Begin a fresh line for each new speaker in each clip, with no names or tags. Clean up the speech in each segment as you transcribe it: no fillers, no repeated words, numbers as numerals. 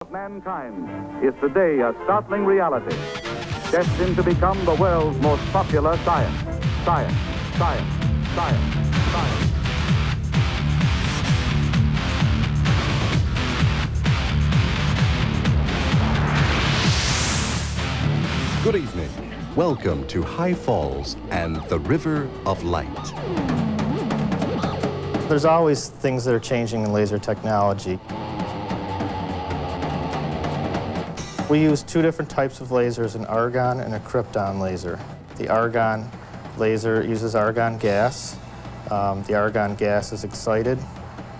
Of mankind is today a startling reality, destined to become the world's most popular science. Science, science, science, science.
Good evening. Welcome to High Falls and the River of Light.
There's always things that are changing in laser technology. We use two different types of lasers, an argon and a krypton laser. The argon laser uses argon gas. The argon gas is excited,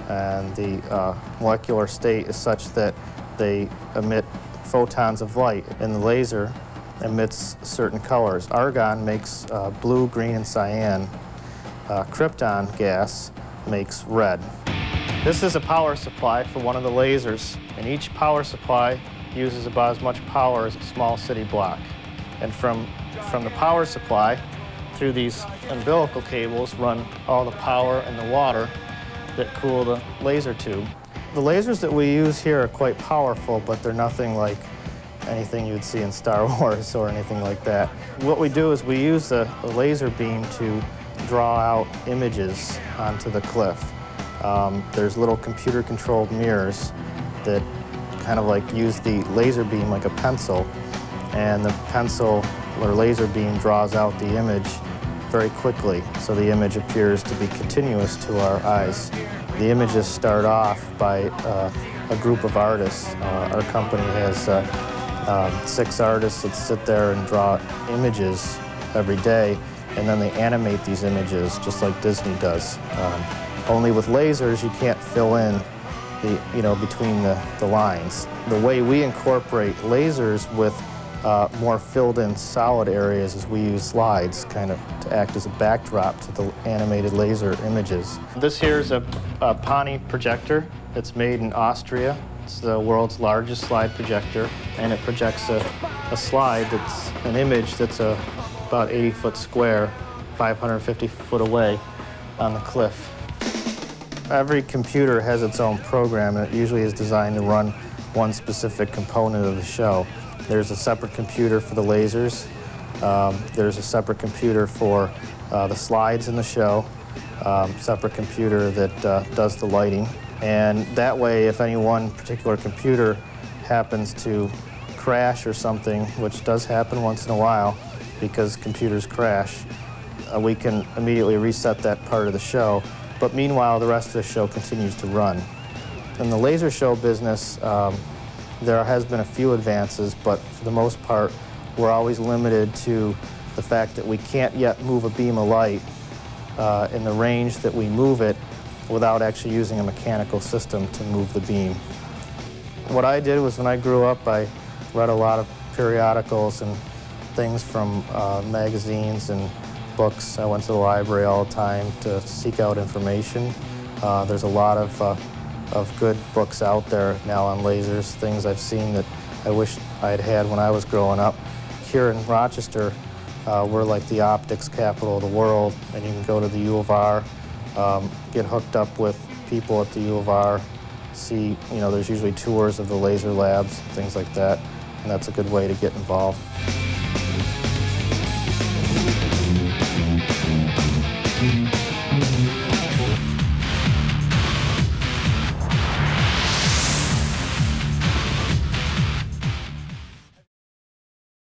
and the molecular state is such that they emit photons of light, and the laser emits certain colors. Argon makes blue, green, and cyan. Krypton gas makes red. This is a power supply for one of the lasers, and each power supply uses about as much power as a small city block. And from the power supply, through these umbilical cables, run all the power and the water that cool the laser tube. The lasers that we use here are quite powerful, but they're nothing like anything you'd see in Star Wars or anything like that. What we do is we use the laser beam to draw out images onto the cliff. There's little computer-controlled mirrors that kind of like use the laser beam like a pencil, and the pencil or laser beam draws out the image very quickly, so the image appears to be continuous to our eyes. The images start off by a group of artists. Our company has 6 artists that sit there and draw images every day, and then they animate these images just like Disney does. Only with lasers you can't fill in between the lines. The way we incorporate lasers with more filled-in solid areas is we use slides kind of to act as a backdrop to the animated laser images. This here is a Pani projector. It's made in Austria. It's the world's largest slide projector, and it projects a slide that's an image that's about 80 foot square, 550 foot away on the cliff. Every computer has its own program, and it usually is designed to run one specific component of the show. There's a separate computer for the lasers. There's a separate computer for the slides in the show, separate computer that does the lighting. And that way, if any one particular computer happens to crash or something, which does happen once in a while because computers crash, we can immediately reset that part of the show. But meanwhile, the rest of the show continues to run. In the laser show business, there has been a few advances, but for the most part, we're always limited to the fact that we can't yet move a beam of light in the range that we move it without actually using a mechanical system to move the beam. What I did was, when I grew up, I read a lot of periodicals and things from magazines and books. I went to the library all the time to seek out information. There's a lot of good books out there now on lasers, things I've seen that I wish I'd had when I was growing up. Here in Rochester, we're like the optics capital of the world, and you can go to the U of R, get hooked up with people at the U of R, see, there's usually tours of the laser labs, things like that, and that's a good way to get involved.